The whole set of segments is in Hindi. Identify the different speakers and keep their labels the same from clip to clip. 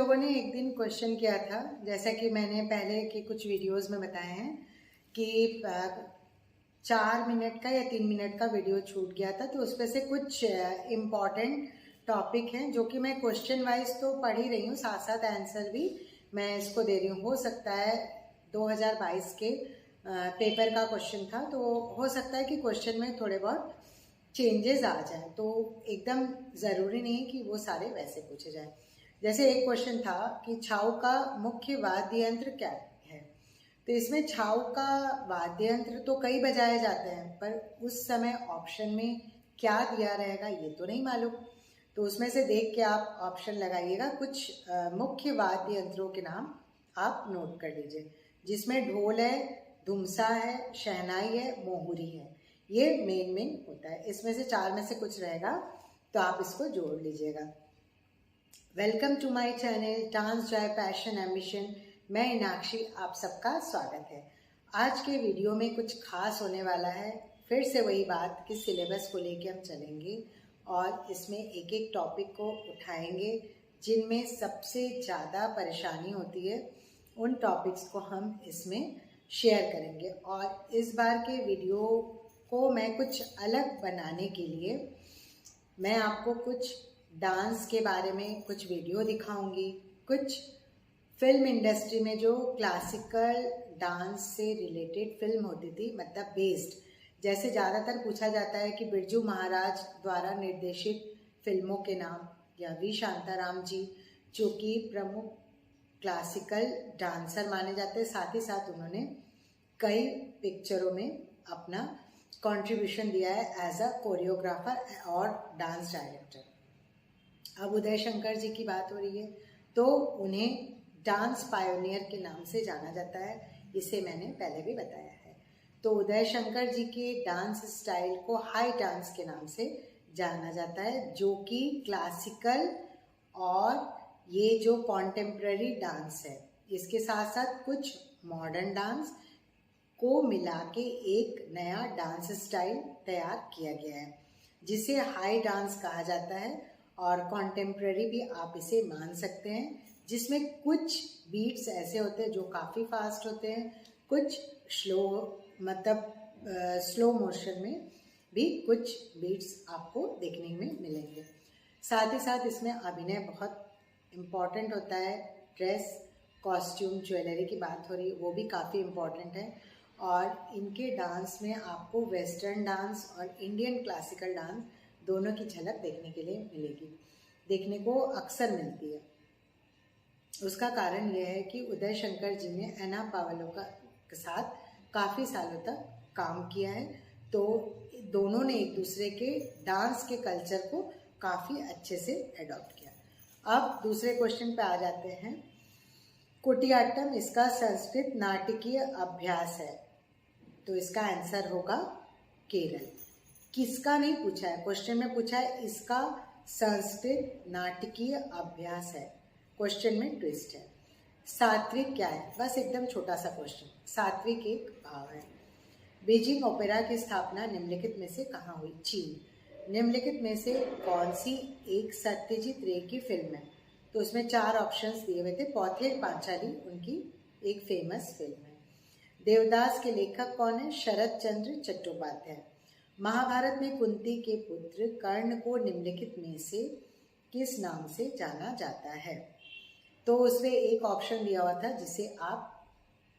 Speaker 1: लोगों ने एक दिन क्वेश्चन किया था, जैसा कि मैंने पहले के कुछ वीडियोस में बताए हैं कि 4 मिनट का या 3 मिनट का वीडियो छूट गया था, तो उसमें से कुछ इम्पॉर्टेंट टॉपिक हैं जो कि मैं क्वेश्चन वाइज तो पढ़ ही रही हूँ, साथ साथ आंसर भी मैं इसको दे रही हूँ। हो सकता है 2022 के पेपर का क्वेश्चन था, तो हो सकता है कि क्वेश्चन में थोड़े बहुत चेंजेस आ जाए, तो एकदम ज़रूरी नहीं कि वो सारे वैसे पूछे जाए। जैसे एक क्वेश्चन था कि छाऊ का मुख्य वाद्य यंत्र क्या है, तो इसमें छाऊ का वाद्य यंत्र तो कई बजाए जाते हैं, पर उस समय ऑप्शन में क्या दिया रहेगा ये तो नहीं मालूम। तो उसमें से देख के आप ऑप्शन लगाइएगा। कुछ मुख्य वाद्य यंत्रों के नाम आप नोट कर लीजिए, जिसमें ढोल है, धुमसा है, शहनाई है, मोहुरी है। ये मेन होता है। इसमें से 4 में से कुछ रहेगा तो आप इसको जोड़ लीजिएगा। Welcome to my channel dance joy passion ambition. मैं मीनाक्षी, आप सबका स्वागत है। आज के वीडियो में कुछ खास होने वाला है। फिर से वही बात कि सिलेबस को लेके हम चलेंगे और इसमें एक एक टॉपिक को उठाएंगे जिनमें सबसे ज़्यादा परेशानी होती है, उन टॉपिक्स को हम इसमें शेयर करेंगे। और इस बार के वीडियो को मैं कुछ अलग बनाने के लिए मैं आपको कुछ डांस के बारे में कुछ वीडियो दिखाऊंगी, कुछ फिल्म इंडस्ट्री में जो क्लासिकल डांस से रिलेटेड फिल्म होती थी, मतलब बेस्ड, जैसे ज़्यादातर पूछा जाता है कि बिरजू महाराज द्वारा निर्देशित फिल्मों के नाम, या वी शांताराम जी जो कि प्रमुख क्लासिकल डांसर माने जाते हैं, साथ ही साथ उन्होंने कई पिक्चरों में अपना कंट्रीब्यूशन दिया है एज अ कोरियोग्राफर और डांस डायरेक्टर। अब उदय शंकर जी की बात हो रही है तो उन्हें डांस पायोनियर के नाम से जाना जाता है, इसे मैंने पहले भी बताया है। तो उदय शंकर जी के डांस स्टाइल को हाई डांस के नाम से जाना जाता है, जो कि क्लासिकल और ये जो कॉन्टेम्प्ररी डांस है, इसके साथ साथ कुछ मॉडर्न डांस को मिला के एक नया डांस स्टाइल तैयार किया गया है, जिसे हाई डांस कहा जाता है। और कॉन्टेम्प्ररी भी आप इसे मान सकते हैं, जिसमें कुछ बीट्स ऐसे होते हैं जो काफ़ी फास्ट होते हैं, कुछ स्लो, मतलब स्लो मोशन में भी कुछ बीट्स आपको देखने में मिलेंगे। साथ ही साथ इसमें अभिनय बहुत इम्पॉर्टेंट होता है। ड्रेस, कॉस्ट्यूम, ज्वेलरी की बात हो रही है, वो भी काफ़ी इम्पॉर्टेंट है। और इनके डांस में आपको वेस्टर्न डांस और इंडियन क्लासिकल डांस दोनों की झलक देखने के लिए मिलेगी, देखने को अक्सर मिलती है। उसका कारण यह है कि उदय शंकर जी ने एना पावलोका के साथ काफ़ी सालों तक काम किया है, तो दोनों ने एक दूसरे के डांस के कल्चर को काफ़ी अच्छे से एडॉप्ट किया। अब दूसरे क्वेश्चन पे आ जाते हैं। कुटियाट्टम इसका संस्कृत नाटकीय अभ्यास है, तो इसका आंसर होगा केरल। किसका नहीं पूछा है, क्वेश्चन में पूछा है इसका संस्कृत नाटकीय अभ्यास है, क्वेश्चन में ट्विस्ट है। सात्विक क्या है, बस एकदम छोटा सा क्वेश्चन। सात्विक एक भाव है। बीजिंग ओपेरा की स्थापना निम्नलिखित में से कहाँ हुई? चीन। निम्नलिखित में से कौन सी एक सत्यजीत रे की फिल्म है? तो उसमें 4 ऑप्शंस दिए हुए थे। पौथिर पांचाली उनकी एक फेमस फिल्म है। देवदास के लेखक कौन है? शरद चंद्र चट्टोपाध्याय। महाभारत में कुंती के पुत्र कर्ण को निम्नलिखित में से किस नाम से जाना जाता है? तो उसमें एक ऑप्शन दिया हुआ था जिसे आप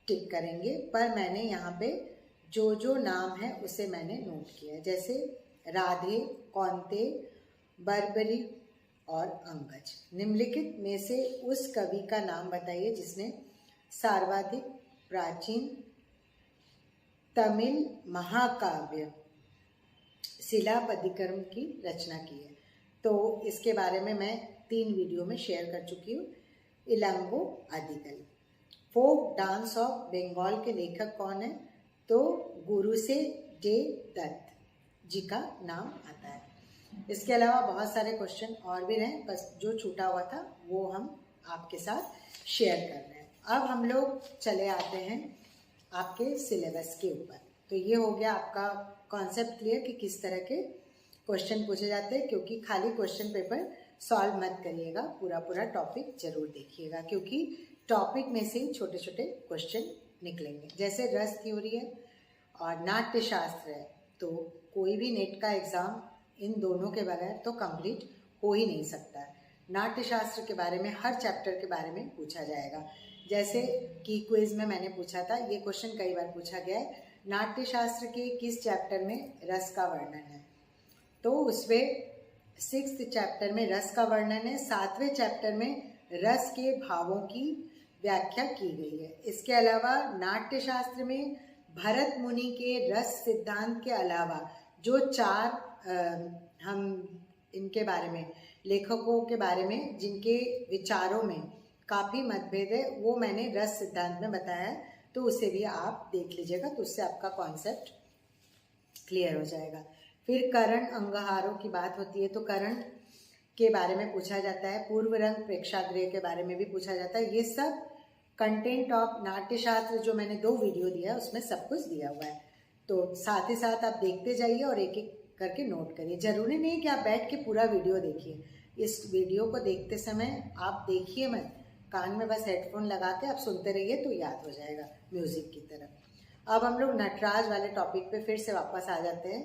Speaker 1: टिक करेंगे, पर मैंने यहाँ पे जो नाम है उसे मैंने नोट किया है, जैसे राधे, कौंते, बर्बरी और अंगज। निम्नलिखित में से उस कवि का नाम बताइए जिसने सर्वाधिक प्राचीन तमिल महाकाव्य शिलापदिकर्म की रचना की है। तो इसके बारे में मैं 3 वीडियो में शेयर कर चुकी हूँ। Elango आदिकल। Folk dance of Bengal के लेखक कौन है? तो गुरुसे डे दत्त जी का नाम आता है। इसके अलावा बहुत सारे क्वेश्चन और भी रहे, बस जो छूटा हुआ था वो हम आपके साथ शेयर कर रहे हैं। अब हम लोग चले आते हैं आपके सिलेबस के ऊपर। तो ये हो गया आपका कॉन्सेप्ट क्लियर कि किस तरह के क्वेश्चन पूछे जाते हैं, क्योंकि खाली क्वेश्चन पेपर सॉल्व मत करिएगा, पूरा पूरा टॉपिक जरूर देखिएगा, क्योंकि टॉपिक में से छोटे छोटे क्वेश्चन निकलेंगे। जैसे रस थ्योरी है और नाट्य शास्त्र है, तो कोई भी नेट का एग्ज़ाम इन दोनों के बगैर तो कंप्लीट हो ही नहीं सकता है। नाट्य शास्त्र के बारे में, हर चैप्टर के बारे में पूछा जाएगा। जैसे कि क्विज में मैंने पूछा था, ये क्वेश्चन कई बार पूछा गया है, नाट्य शास्त्र के किस चैप्टर में रस का वर्णन है, तो उसमें 6th चैप्टर में रस का वर्णन है, 7वें चैप्टर में रस के भावों की व्याख्या की गई है। इसके अलावा नाट्य शास्त्र में भरत मुनि के रस सिद्धांत के अलावा जो 4 हम इनके बारे में, लेखकों के बारे में जिनके विचारों में काफ़ी मतभेद है, वो मैंने रस सिद्धांत में बताया है, तो उसे भी आप देख लीजिएगा, तो उससे आपका कॉन्सेप्ट क्लियर हो जाएगा। फिर करण अंगहारों की बात होती है, तो करण के बारे में पूछा जाता है, पूर्व रंग प्रेक्षागृह के बारे में भी पूछा जाता है। ये सब कंटेंट ऑफ नाट्यशास्त्र जो मैंने 2 वीडियो दिया है उसमें सब कुछ दिया हुआ है, तो साथ ही साथ आप देखते जाइए और एक एक करके नोट करिए। जरूरी नहीं कि आप बैठ के पूरा वीडियो देखिए, इस वीडियो को देखते समय आप देखिए मत, कान में बस हेडफोन लगा के आप सुनते रहिए तो याद हो जाएगा म्यूजिक की तरह। अब हम लोग नटराज वाले टॉपिक पे फिर से वापस आ जाते हैं,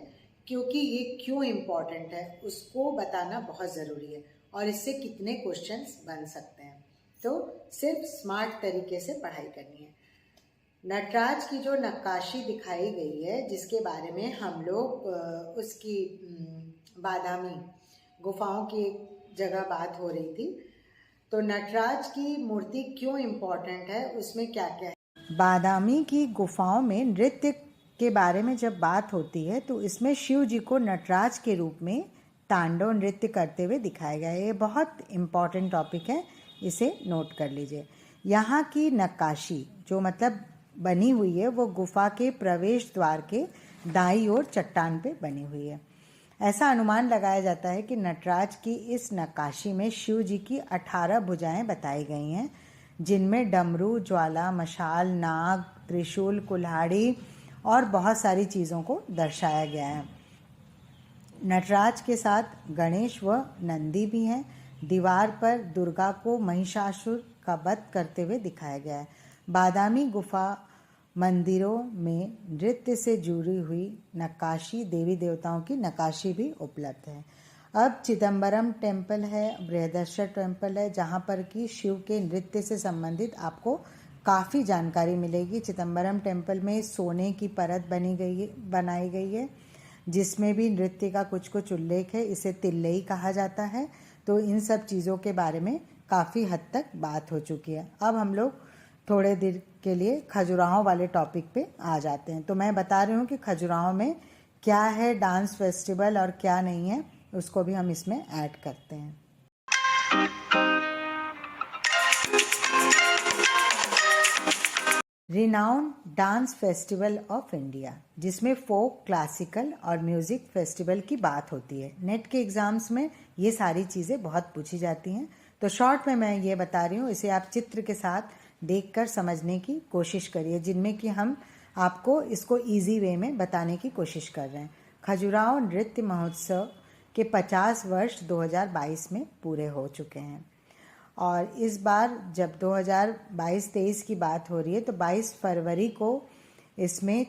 Speaker 1: क्योंकि ये क्यों इम्पोर्टेंट है उसको बताना बहुत ज़रूरी है और इससे कितने क्वेश्चंस बन सकते हैं। तो सिर्फ स्मार्ट तरीके से पढ़ाई करनी है। नटराज की जो नक्काशी दिखाई गई है, जिसके बारे में हम लोग उसकी बादामी गुफाओं की एक जगह बात हो रही थी, तो नटराज की मूर्ति क्यों इम्पोर्टेंट है, उसमें क्या क्या है। बादामी की गुफाओं में नृत्य के बारे में जब बात होती है तो इसमें शिव जी को नटराज के रूप में तांडव नृत्य करते हुए दिखाया गया है। ये बहुत इम्पॉर्टेंट टॉपिक है, इसे नोट कर लीजिए। यहाँ की नक्काशी जो मतलब बनी हुई है वो गुफा के प्रवेश द्वार के दाईं ओर चट्टान पे बनी हुई है। ऐसा अनुमान लगाया जाता है कि नटराज की इस नक्काशी में शिव जी की 18 भुजाएं बताई गई हैं, जिनमें डमरू, ज्वाला, मशाल, नाग, त्रिशूल, कुल्हाड़ी और बहुत सारी चीज़ों को दर्शाया गया है। नटराज के साथ गणेश व नंदी भी हैं। दीवार पर दुर्गा को महिषासुर का वध करते हुए दिखाया गया है। बादामी गुफा मंदिरों में नृत्य से जुड़ी हुई नक्काशी, देवी देवताओं की नक्काशी भी उपलब्ध है। अब चिदम्बरम टेम्पल है, बृहदेश्वर टेम्पल है, जहाँ पर कि शिव के नृत्य से संबंधित आपको काफ़ी जानकारी मिलेगी। चिदम्बरम टेम्पल में सोने की परत बनाई गई है, जिसमें भी नृत्य का कुछ कुछ उल्लेख है। इसे तिल्लई कहा जाता है। तो इन सब चीज़ों के बारे में काफ़ी हद तक बात हो चुकी है। अब हम लोग थोड़े देर के लिए खजुराहो वाले टॉपिक पे आ जाते हैं। तो मैं बता रही हूँ कि खजुराहो में क्या है डांस फेस्टिवल और क्या नहीं है, उसको भी हम इसमें ऐड करते हैं। Renowned dance festival of India, जिसमें फोक, क्लासिकल और म्यूजिक फेस्टिवल की बात होती है। नेट के एग्जाम्स में ये सारी चीज़ें बहुत पूछी जाती हैं, तो शॉर्ट में मैं ये बता रही हूँ, इसे आप चित्र के साथ देखकर समझने की कोशिश करिए, जिनमें कि हम आपको इसको इजी वे में बताने की कोशिश कर रहे हैं। खजुराहो नृत्य महोत्सव के 50 वर्ष 2022 में पूरे हो चुके हैं और इस बार जब 2022-23 की बात हो रही है तो 22 फरवरी को इसमें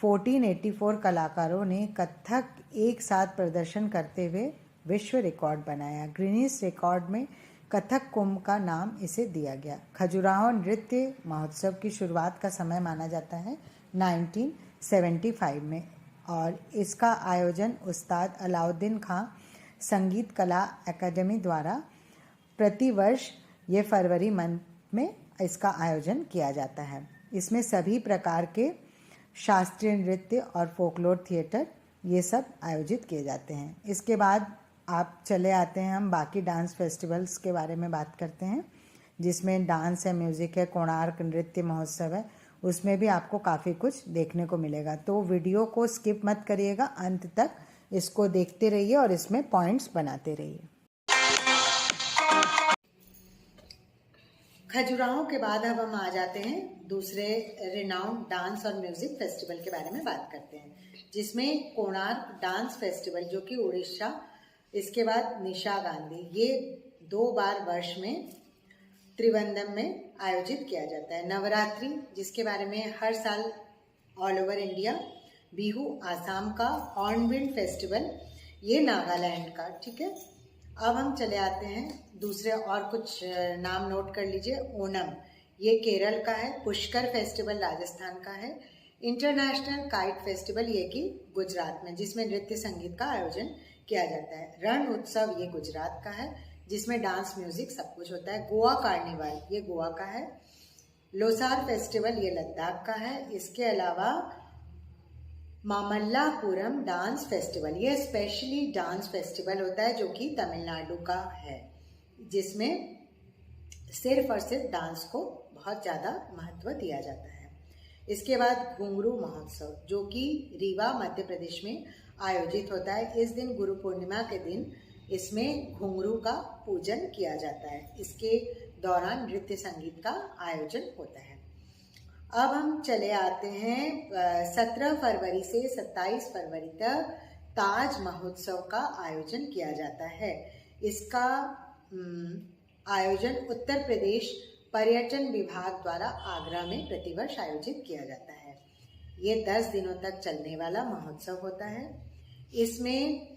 Speaker 1: 1484 कलाकारों ने कथक एक साथ प्रदर्शन करते हुए विश्व रिकॉर्ड बनाया। गिनीज रिकॉर्ड में कथक कुंभ का नाम इसे दिया गया। खजुराहो नृत्य महोत्सव की शुरुआत का समय माना जाता है 1975 में और इसका आयोजन उस्ताद अलाउद्दीन खां संगीत कला अकादमी द्वारा प्रतिवर्ष ये फरवरी मंथ में इसका आयोजन किया जाता है। इसमें सभी प्रकार के शास्त्रीय नृत्य और फोकलोर थिएटर ये सब आयोजित किए जाते हैं। इसके बाद आप चले आते हैं, हम बाकी डांस फेस्टिवल्स के बारे में बात करते हैं, जिसमें डांस है, म्यूज़िक है, कोणार्क नृत्य महोत्सव है, उसमें भी आपको काफ़ी कुछ देखने को मिलेगा। तो वीडियो को स्किप मत करिएगा, अंत तक इसको देखते रहिए और इसमें पॉइंट्स बनाते रहिए। खजुराहो के बाद अब हम आ जाते हैं दूसरे रिनाउंड डांस और म्यूजिक फेस्टिवल के बारे में बात करते हैं, जिसमें कोणार्क डांस फेस्टिवल जो कि उड़ीसा इसके बाद निशा गांधी, ये 2 बार वर्ष में त्रिवेंद्रम में आयोजित किया जाता है। नवरात्रि, जिसके बारे में हर साल all over India, Bihu Assam का, हॉर्नबिल फेस्टिवल ये नागालैंड का, ठीक है। अब हम चले आते हैं दूसरे और कुछ नाम नोट कर लीजिए। ओणम ये केरल का है, पुष्कर फेस्टिवल राजस्थान का है, इंटरनेशनल काइट फेस्टिवल ये कि गुजरात में, जिसमें नृत्य संगीत का आयोजन किया जाता है। रण उत्सव ये गुजरात का है, जिसमें डांस म्यूजिक सब कुछ होता है। गोवा कार्निवल ये गोवा का है। लोसार फेस्टिवल ये लद्दाख का है। इसके अलावा मामल्लापुरम डांस फेस्टिवल ये स्पेशली डांस फेस्टिवल होता है जो कि तमिलनाडु का है, जिसमें सिर्फ और सिर्फ डांस को बहुत ज़्यादा महत्व दिया जाता है। इसके बाद घुंघरू महोत्सव जो कि रीवा मध्य प्रदेश में आयोजित होता है। इस दिन गुरु पूर्णिमा के दिन इसमें घुंघरू का पूजन किया जाता है। इसके दौरान नृत्य संगीत का आयोजन होता है। अब हम चले आते हैं 17 फरवरी से 27 फरवरी तक ताज महोत्सव का आयोजन किया जाता है। इसका आयोजन उत्तर प्रदेश पर्यटन विभाग द्वारा आगरा में प्रतिवर्ष आयोजित किया जाता है। ये 10 दिनों तक चलने वाला महोत्सव होता है। इसमें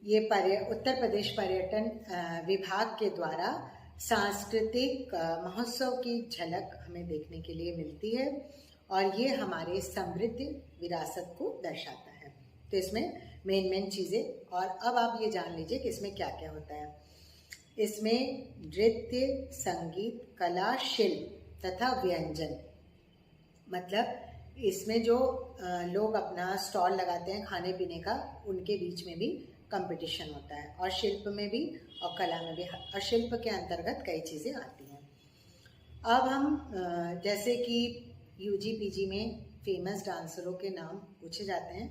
Speaker 1: ये उत्तर प्रदेश पर्यटन विभाग के द्वारा सांस्कृतिक महोत्सव की झलक हमें देखने के लिए मिलती है और ये हमारे समृद्ध विरासत को दर्शाता है। तो इसमें मेन चीज़ें, और अब आप ये जान लीजिए कि इसमें क्या क्या होता है। इसमें नृत्य, संगीत, कला, शिल्प तथा व्यंजन, मतलब इसमें जो लोग अपना स्टॉल लगाते हैं खाने पीने का, उनके बीच में भी कंपटीशन होता है, और शिल्प में भी और कला में भी, और शिल्प के अंतर्गत कई चीज़ें आती हैं। अब हम जैसे कि यूजी पीजी में फेमस डांसरों के नाम पूछे जाते हैं,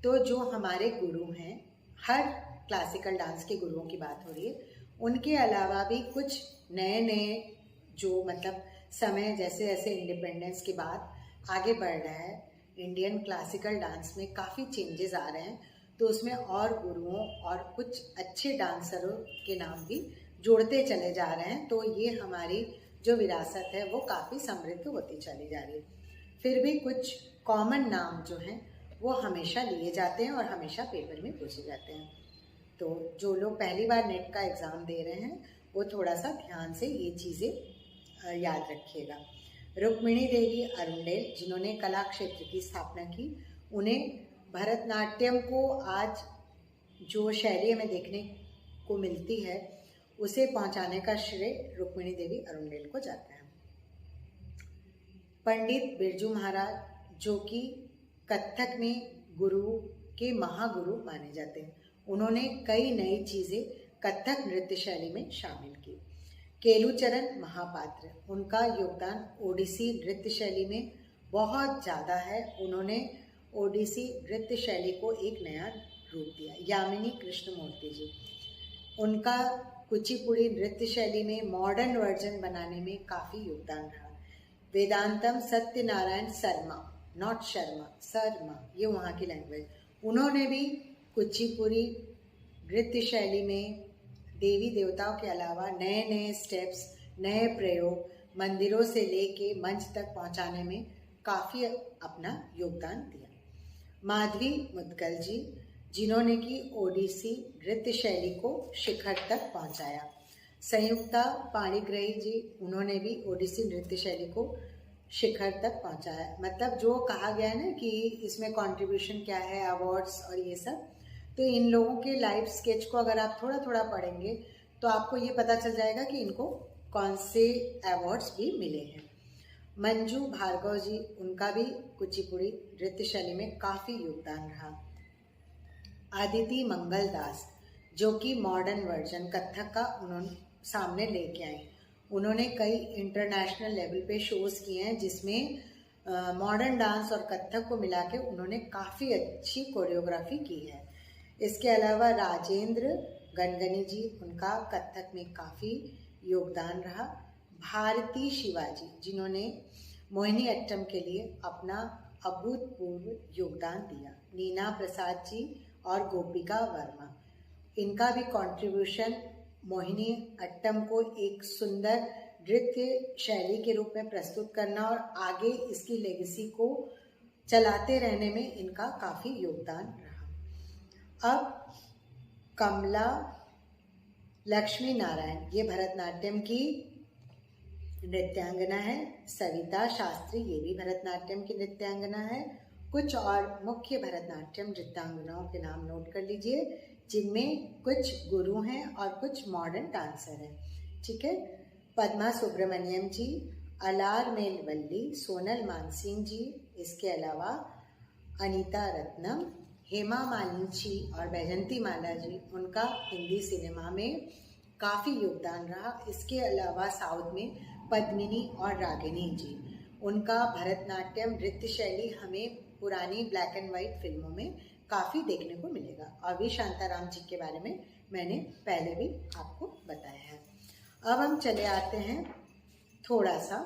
Speaker 1: तो जो हमारे गुरु हैं, हर क्लासिकल डांस के गुरुओं की बात हो रही है, उनके अलावा भी कुछ नए जो मतलब समय जैसे जैसे इंडिपेंडेंस के बाद आगे बढ़ रहा है, इंडियन क्लासिकल डांस में काफ़ी चेंजेस आ रहे हैं, तो उसमें और गुरुओं और कुछ अच्छे डांसरों के नाम भी जोड़ते चले जा रहे हैं। तो ये हमारी जो विरासत है वो काफ़ी समृद्ध होती चली जा रही है। फिर भी कुछ कॉमन नाम जो हैं वो हमेशा लिए जाते हैं और हमेशा पेपर में पूछे जाते हैं। तो जो लोग पहली बार नेट का एग्ज़ाम दे रहे हैं वो थोड़ा सा ध्यान से ये चीज़ें याद रखिएगा। रुक्मिणी देवी अरुंडेल, जिन्होंने कला क्षेत्र की स्थापना की, उन्हें भरतनाट्यम को आज जो शैली में देखने को मिलती है उसे पहुंचाने का श्रेय रुक्मिणी देवी अरुंडेल को जाता है। पंडित बिरजू महाराज, जो कि कथक में गुरु के महागुरु माने जाते हैं, उन्होंने कई नई चीज़ें कथक नृत्य शैली में शामिल की। केलुचरण महापात्र, उनका योगदान ओडिसी नृत्य शैली में बहुत ज़्यादा है। उन्होंने ओडिसी नृत्य शैली को एक नया रूप दिया। यामिनी कृष्णमूर्ति जी, उनका कुचिपुड़ी नृत्य शैली में मॉडर्न वर्जन बनाने में काफ़ी योगदान रहा। वेदांतम सत्यनारायण शर्मा, नॉट शर्मा, शर्मा ये वहाँ की लैंग्वेज, उन्होंने भी कुचिपुड़ी नृत्य शैली में देवी देवताओं के अलावा नए स्टेप्स, नए प्रयोग मंदिरों से लेके मंच तक पहुँचाने में काफ़ी अपना योगदान दिया। माधवी मुद्गल जी, जिन्होंने कि ओडिसी नृत्य शैली को शिखर तक पहुंचाया। संयुक्ता पाणिग्राही जी, उन्होंने भी ओडिसी नृत्य शैली को शिखर तक पहुंचाया। मतलब जो कहा गया है ना कि इसमें कंट्रीब्यूशन क्या है, अवार्ड्स और ये सब, तो इन लोगों के लाइफ स्केच को अगर आप थोड़ा थोड़ा पढ़ेंगे तो आपको ये पता चल जाएगा कि इनको कौन से अवार्ड्स भी मिले हैं। मंजू भार्गव जी, उनका भी कुचिपुड़ी नृत्य शैली में काफ़ी योगदान रहा। आदिति मंगल दास, जो कि मॉडर्न वर्जन कथक का उन्होंने सामने लेके आए, उन्होंने कई इंटरनेशनल लेवल पे शोज़ किए हैं जिसमें मॉडर्न डांस और कथक को मिला के उन्होंने काफ़ी अच्छी कोरियोग्राफी की है। इसके अलावा राजेंद्र गनगनी जी, उनका कथक में काफ़ी योगदान रहा। भारती शिवाजी, जिन्होंने मोहिनी अट्टम के लिए अपना अभूतपूर्व योगदान दिया। नीना प्रसाद जी और गोपिका वर्मा, इनका भी कंट्रीब्यूशन मोहिनी अट्टम को एक सुंदर नृत्य शैली के रूप में प्रस्तुत करना और आगे इसकी लेगेसी को चलाते रहने में इनका काफ़ी योगदान रहा। अब कमला लक्ष्मी नारायण, ये भरतनाट्यम की नृत्यांगना है। सविता शास्त्री, ये भी भरतनाट्यम की नृत्यांगना है। कुछ और मुख्य भरतनाट्यम नृत्यांगनाओं के नाम नोट कर लीजिए, जिनमें कुछ गुरु हैं और कुछ मॉडर्न डांसर हैं। ठीक है, पद्मा सुब्रमण्यम जी, अलार मेलवल्ली, सोनल मानसिंह जी, इसके अलावा अनीता रत्नम, हेमा मालिनी जी और बैजंती माला जी, उनका हिंदी सिनेमा में काफ़ी योगदान रहा। इसके अलावा साउथ में पद्मिनी और रागिनी जी, उनका भरतनाट्यम नृत्य शैली हमें पुरानी ब्लैक एंड वाइट फिल्मों में काफ़ी देखने को मिलेगा। और वी शांताराम जी के बारे में मैंने पहले भी आपको बताया है। अब हम चले आते हैं, थोड़ा सा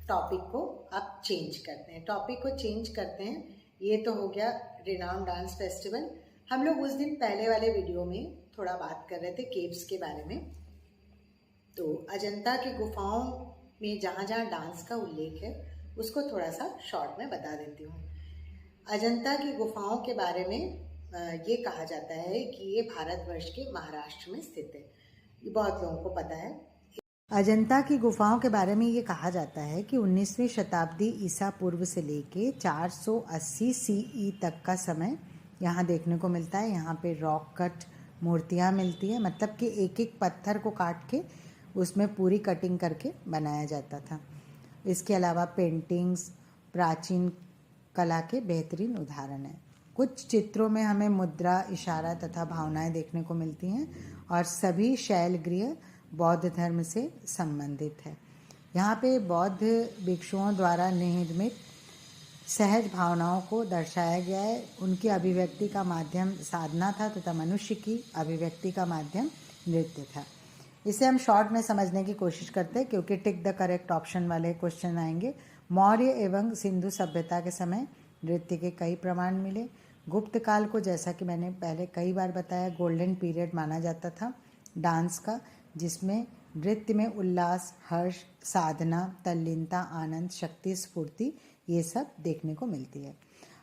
Speaker 1: टॉपिक को अब चेंज करते हैं। टॉपिक को चेंज करते हैं, ये तो हो गया रिनाउंड डांस फेस्टिवल। हम लोग उस दिन पहले वाले वीडियो में थोड़ा बात कर रहे थे केव्स के बारे में। तो अजंता की गुफाओं में जहाँ जहाँ डांस का उल्लेख है उसको थोड़ा सा शॉर्ट में बता देती हूँ। अजंता की गुफाओं के बारे में ये कहा जाता है कि ये भारतवर्ष के महाराष्ट्र में स्थित है। ये बहुत लोगों को पता है। अजंता की गुफाओं के बारे में ये कहा जाता है कि 19वीं शताब्दी ईसा पूर्व से लेके 480 सीई तक का समय यहाँ देखने को मिलता है। यहाँ पे रॉक कट मूर्तियाँ मिलती है, मतलब कि एक एक पत्थर को काट के उसमें पूरी कटिंग करके बनाया जाता था। इसके अलावा पेंटिंग्स प्राचीन कला के बेहतरीन उदाहरण हैं। कुछ चित्रों में हमें मुद्रा, इशारा तथा भावनाएं देखने को मिलती हैं और सभी शैलगृह बौद्ध धर्म से संबंधित है। यहाँ पे बौद्ध भिक्षुओं द्वारा निर्मित सहज भावनाओं को दर्शाया गया है। उनकी अभिव्यक्ति का माध्यम साधना था तथा मनुष्य की अभिव्यक्ति का माध्यम नृत्य था। इसे हम शॉर्ट में समझने की कोशिश करते हैं क्योंकि टिक द करेक्ट ऑप्शन वाले क्वेश्चन आएंगे। मौर्य एवं सिंधु सभ्यता के समय नृत्य के कई प्रमाण मिले। गुप्त काल को, जैसा कि मैंने पहले कई बार बताया, गोल्डन पीरियड माना जाता था डांस का, जिसमें नृत्य में उल्लास, हर्ष, साधना, तल्लीनता, आनंद, शक्ति, स्फूर्ति, ये सब देखने को मिलती है।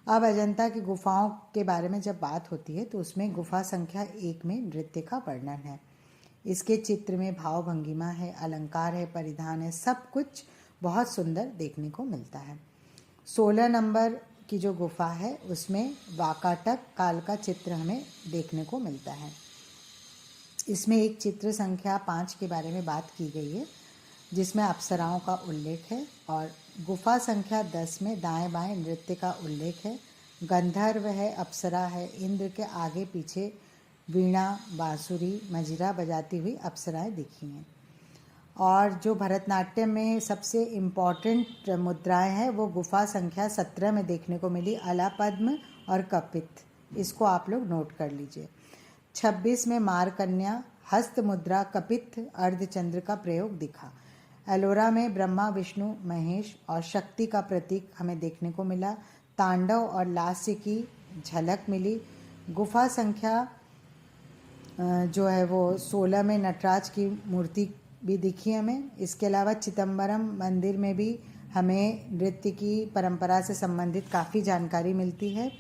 Speaker 1: अब अजंता की गुफाओं के बारे में जब बात होती है तो उसमें गुफा संख्या 1 में नृत्य का वर्णन है। इसके चित्र में भाव भंगिमा है, अलंकार है, परिधान है, सब कुछ बहुत सुंदर देखने को मिलता है। 16 नंबर की जो गुफा है उसमें वाकाटक काल का चित्र हमें देखने को मिलता है। इसमें एक चित्र संख्या 5 के बारे में बात की गई है जिसमें अप्सराओं का उल्लेख है, और गुफा संख्या 10 में दाएं बाएं नृत्य का उल्लेख है। गंधर्व है, अप्सरा है, इंद्र के आगे पीछे वीणा, बांसुरी, मजिरा बजाती हुई अप्सराएं दिखी हैं। और जो भरतनाट्यम में सबसे इम्पॉर्टेंट मुद्राएं हैं वो गुफा संख्या 17 में देखने को मिली, अलापद्म और कपित। इसको आप लोग नोट कर लीजिए। 26 में मारकन्या, हस्त मुद्रा, कपित, अर्धचंद्र का प्रयोग दिखा। एलोरा में ब्रह्मा, विष्णु, महेश और शक्ति का प्रतीक हमें देखने को मिला। तांडव और लास्य की झलक मिली। गुफा संख्या जो है वो 16 में नटराज की मूर्ति भी दिखी हमें। इसके अलावा चिदम्बरम मंदिर में भी हमें नृत्य की परंपरा से संबंधित काफ़ी जानकारी मिलती है।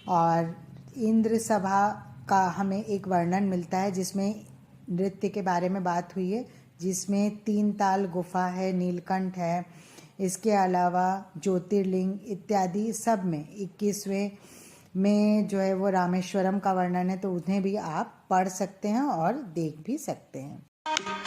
Speaker 1: और इंद्र सभा का हमें एक वर्णन मिलता है जिसमें नृत्य के बारे में बात हुई है, जिसमें 3 ताल गुफा है, नीलकंठ है, इसके अलावा ज्योतिर्लिंग इत्यादि सब में 21वें में जो है वो रामेश्वरम का वर्णन है, तो उन्हें भी आप पढ़ सकते हैं और देख भी सकते हैं।